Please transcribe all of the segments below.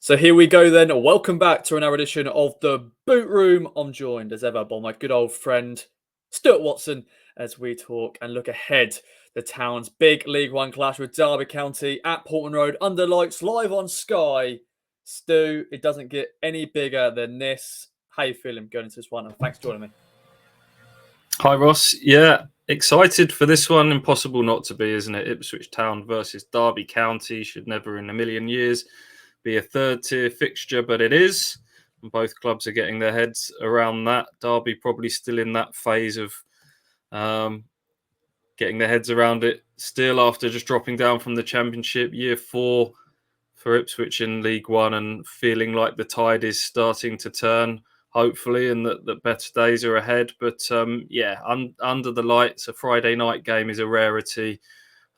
So here we go then. Welcome back to another edition of the Boot Room. I'm joined as ever by my good old friend Stuart Watson as we talk and look ahead the town's big League One clash with Derby County at Portman Road under lights live on Sky. Stu, it doesn't get any bigger than this. How you feeling going into this one? And thanks for joining me. Hi, Ross. Yeah, excited for this one. Impossible not to be, isn't it? Ipswich Town versus Derby County should never in a million years be a third-tier fixture, but it is. And both clubs are getting their heads around that. Derby probably still in that phase of getting their heads around it still after just dropping down from the Championship. Year 4 for Ipswich in League One and feeling like the tide is starting to turn, hopefully, and that better days are ahead. But under the lights, a Friday night game is a rarity,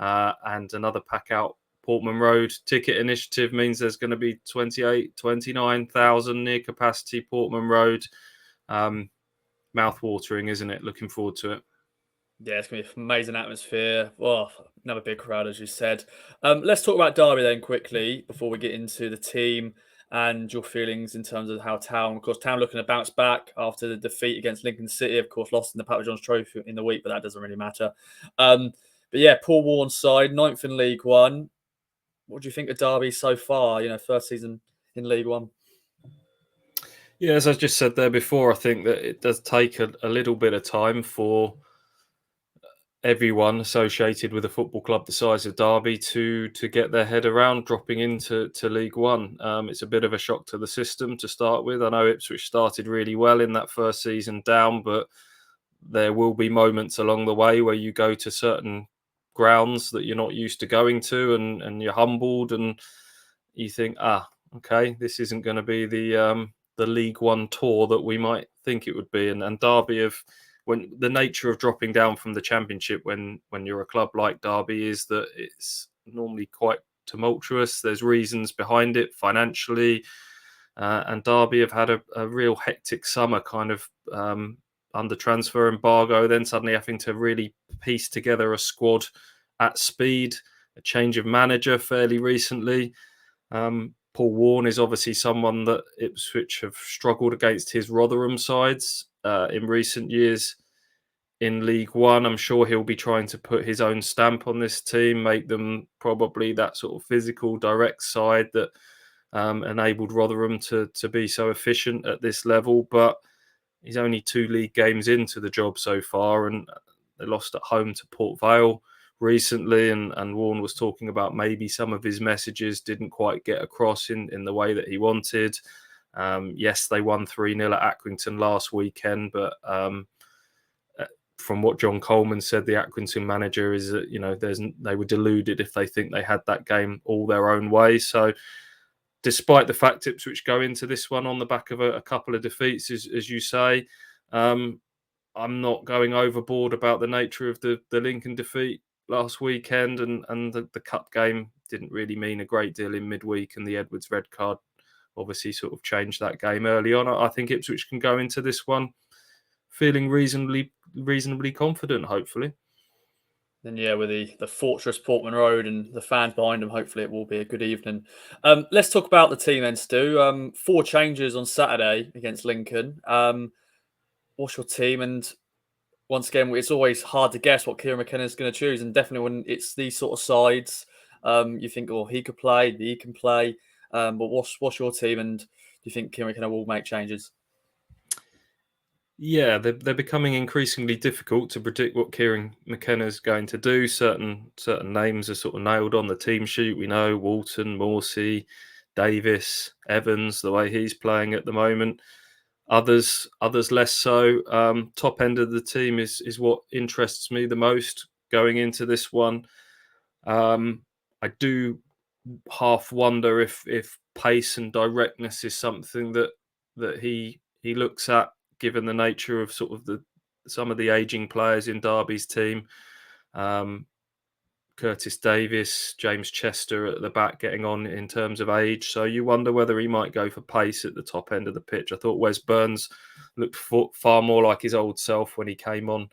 and another pack out Portman Road ticket initiative means there's going to be 29,000 near capacity Portman Road. Mouth-watering, isn't it? Looking forward to it. Yeah, it's going to be an amazing atmosphere. Oh, another big crowd, as you said. Let's talk about Derby then quickly before we get into the team and your feelings in terms of how Town, of course, Town looking to bounce back after the defeat against Lincoln City, of course, lost in the Papa John's Trophy in the week, but that doesn't really matter. But yeah, Paul Warren's side, 9th in League One. What do you think of Derby so far? First season in League One. Yeah, as I just said there before, I think that it does take a little bit of time for everyone associated with a football club the size of Derby to get their head around dropping into League One. It's a bit of a shock to the system to start with. I know Ipswich started really well in that first season down, but there will be moments along the way where you go to certain grounds that you're not used to going to, and you're humbled, and you think, okay, this isn't going to be the League One tour that we might think it would be. And Derby have, when the nature of dropping down from the Championship when you're a club like Derby is that it's normally quite tumultuous. There's reasons behind it financially, and Derby have had a real hectic summer, kind of under transfer embargo, then suddenly having to really piece together a squad at speed, a change of manager fairly recently. Paul Warne is obviously someone that Ipswich have struggled against his Rotherham sides in recent years in League One. I'm sure he'll be trying to put his own stamp on this team, make them probably that sort of physical, direct side that enabled Rotherham to be so efficient at this level. But he's only 2 league games into the job so far, and they lost at home to Port Vale recently, and Warne was talking about maybe some of his messages didn't quite get across in the way that he wanted. Yes, they won 3-0 at Accrington last weekend, but from what John Coleman said, the Accrington manager, is that they were deluded if they think they had that game all their own way. So despite the fact Ipswich go into this one on the back of a couple of defeats, as you say, I'm not going overboard about the nature of the Lincoln defeat last weekend, and the cup game didn't really mean a great deal in midweek, and the Edwards red card obviously sort of changed that game early on. I think Ipswich can go into this one feeling reasonably confident, hopefully. Then yeah, with the fortress Portman Road and the fans behind them, hopefully it will be a good evening. Let's talk about the team then, Stu. 4 changes on Saturday against Lincoln. What's your team? And once again, it's always hard to guess what Kieran McKenna is going to choose, and definitely when it's these sort of sides, you think, oh, he could play, he can play. But what's your team, and do you think Kieran McKenna will make changes? Yeah, they're becoming increasingly difficult to predict what Kieran McKenna is going to do. Certain names are sort of nailed on the team sheet. We know Walton, Morsey, Davis, Evans, the way he's playing at the moment. Others less so. Top end of the team is what interests me the most going into this one. I do half wonder if pace and directness is something that he looks at, given the nature of sort of some of the aging players in Derby's team. Curtis Davis, James Chester at the back getting on in terms of age. So you wonder whether he might go for pace at the top end of the pitch. I thought Wes Burns looked far more like his old self when he came on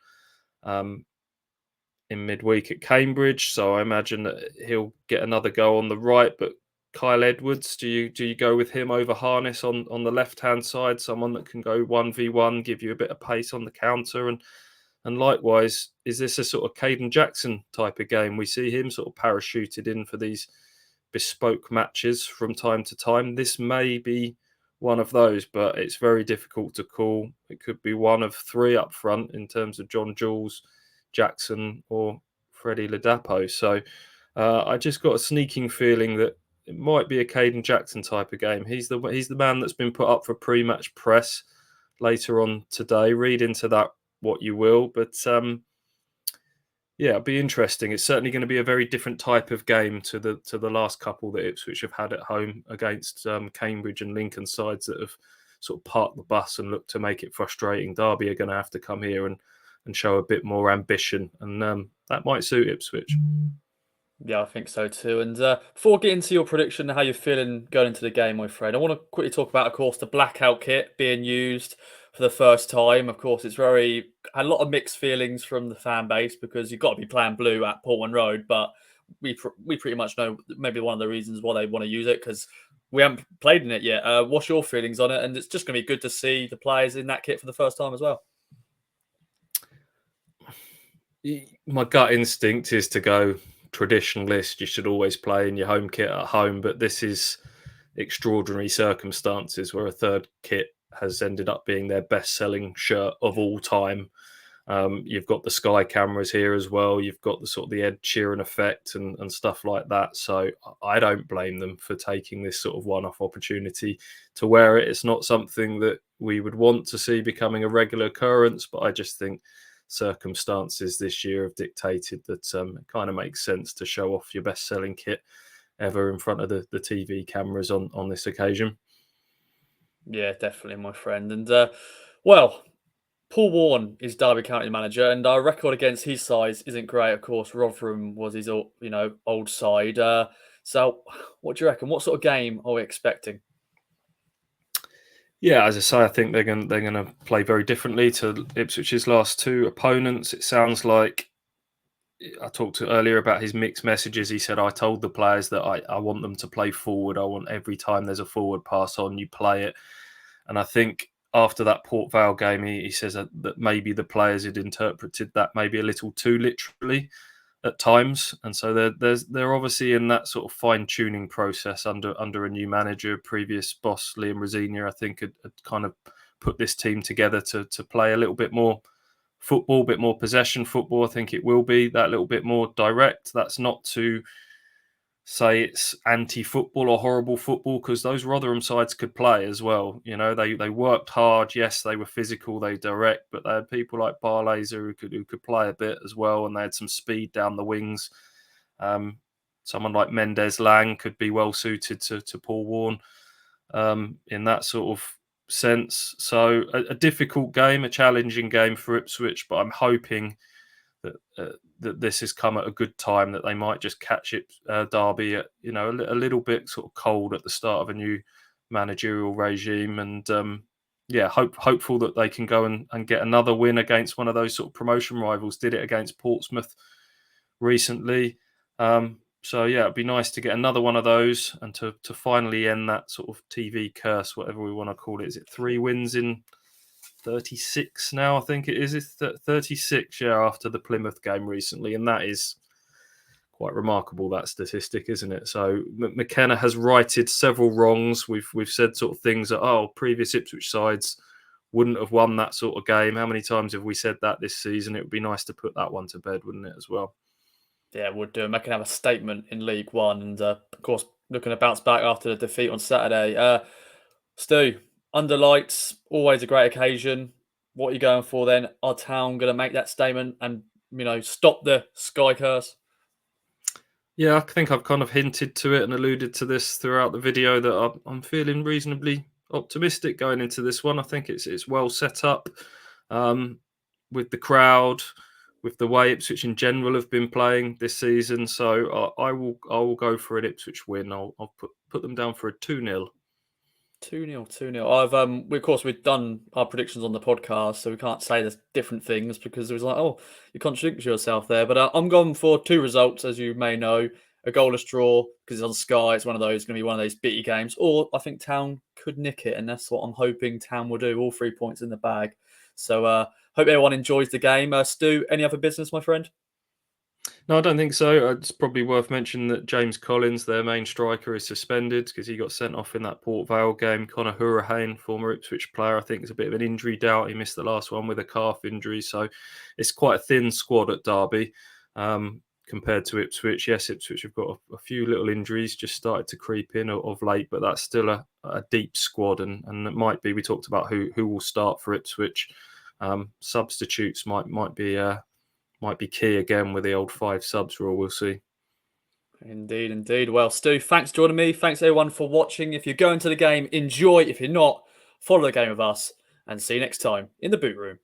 in midweek at Cambridge. So I imagine that he'll get another go on the right, but Kyle Edwards. Do you go with him over Harness on the left hand side? Someone that can go 1v1, give you a bit of pace on the counter, and likewise, is this a sort of Caden Jackson type of game? We see him sort of parachuted in for these bespoke matches from time to time. This may be one of those, but it's very difficult to call. It could be one of three up front in terms of John Jules, Jackson, or Freddie Ladapo. So I just got a sneaking feeling that it might be a Caden Jackson type of game. He's the man that's been put up for pre-match press later on today. Read into that what you will, but yeah, it'll be interesting. It's certainly going to be a very different type of game to the last couple that Ipswich have had at home against Cambridge and Lincoln sides that have sort of parked the bus and looked to make it frustrating. Derby are going to have to come here and show a bit more ambition, and that might suit Ipswich. Yeah, I think so too. And before getting to your prediction, how you're feeling going into the game, my friend, I want to quickly talk about, of course, the Blackout kit being used for the first time. Of course, it's had a lot of mixed feelings from the fan base because you've got to be playing blue at Portman Road, but we pretty much know maybe one of the reasons why they want to use it because we haven't played in it yet. What's your feelings on it? And it's just going to be good to see the players in that kit for the first time as well. My gut instinct is to go traditionalist. You should always play in your home kit at home, but this is extraordinary circumstances where a third kit has ended up being their best-selling shirt of all time. You've got the Sky cameras here as well. You've got the sort of the Ed Sheeran effect and stuff like that. So I don't blame them for taking this sort of one-off opportunity to wear it. It's not something that we would want to see becoming a regular occurrence, but I just think circumstances this year have dictated that it kind of makes sense to show off your best-selling kit ever in front of the TV cameras on this occasion. Yeah, definitely, my friend. And well, Paul Warne is Derby County manager, and our record against his side isn't great. Of course, Rotherham was his old side. So, what do you reckon? What sort of game are we expecting? Yeah, as I say, I think they're going to play very differently to Ipswich's last two opponents. It sounds like I talked to earlier about his mixed messages. He said, I told the players that I want them to play forward. I want every time there's a forward pass on, you play it. And I think after that Port Vale game, he says that maybe the players had interpreted that maybe a little too literally at times. And so they're obviously in that sort of fine-tuning process under a new manager. Previous boss, Liam Rosenior, I think, had kind of put this team together to play a little bit more football, a bit more possession football. I think it will be that little bit more direct. That's not to say it's anti-football or horrible football, because those Rotherham sides could play as well. You know, they worked hard. Yes, they were physical, they direct, but they had people like Barlaser who could play a bit as well, and they had some speed down the wings. Someone like Mendes Lang could be well suited to Paul Warne in that sort of sense. So a difficult game, a challenging game for Ipswich, but I'm hoping that this has come at a good time, that they might just catch it Derby at a little bit sort of cold at the start of a new managerial regime, and hopeful that they can go and get another win against one of those sort of promotion rivals. Did it against Portsmouth recently. So yeah, it'd be nice to get another one of those and to finally end that sort of TV curse, whatever we want to call it. Is it 3 wins in 36 now? I think it is. It's 36, after the Plymouth game recently, and that is quite remarkable, that statistic, isn't it? So McKenna has righted several wrongs. We've said sort of things that previous Ipswich sides wouldn't have won that sort of game. How many times have we said that this season? It would be nice to put that one to bed, wouldn't it, as well? Yeah, it would do. And they can have a statement in League One, and of course, looking to bounce back after the defeat on Saturday. Stu, under lights, always a great occasion. What are you going for then? Are Town going to make that statement and stop the Sky curse? Yeah, I think I've kind of hinted to it and alluded to this throughout the video that I'm feeling reasonably optimistic going into this one. I think it's well set up with the crowd, with the way Ipswich in general have been playing this season. So I will go for an Ipswich win. I'll put them down for a 2-0. 2-0, 2-0. Of course, we've done our predictions on the podcast, so we can't say there's different things because it was like, you contradict yourself there. But I'm going for 2 results, as you may know. a goalless draw because it's on Sky. It's one of those going to be one of those bitty games, or I think Town could nick it, and that's what I'm hoping Town will do. All 3 points in the bag. So hope everyone enjoys the game. Stu, any other business, my friend? No, I don't think so. It's probably worth mentioning that James Collins, their main striker, is suspended because he got sent off in that Port Vale game. Connor Hourihane, former Ipswich player, I think is a bit of an injury doubt. He missed the last one with a calf injury. So it's quite a thin squad at Derby compared to Ipswich. Yes, Ipswich have got a few little injuries just started to creep in of late, but that's still a deep squad. And it might be, we talked about who will start for Ipswich. Substitutes might be key again with the old 5 subs rule. We'll see. Indeed, indeed. Well, Stu, thanks for joining me. Thanks everyone for watching. If you're going to the game, enjoy. If you're not, follow the game with us, and see you next time in the boot room.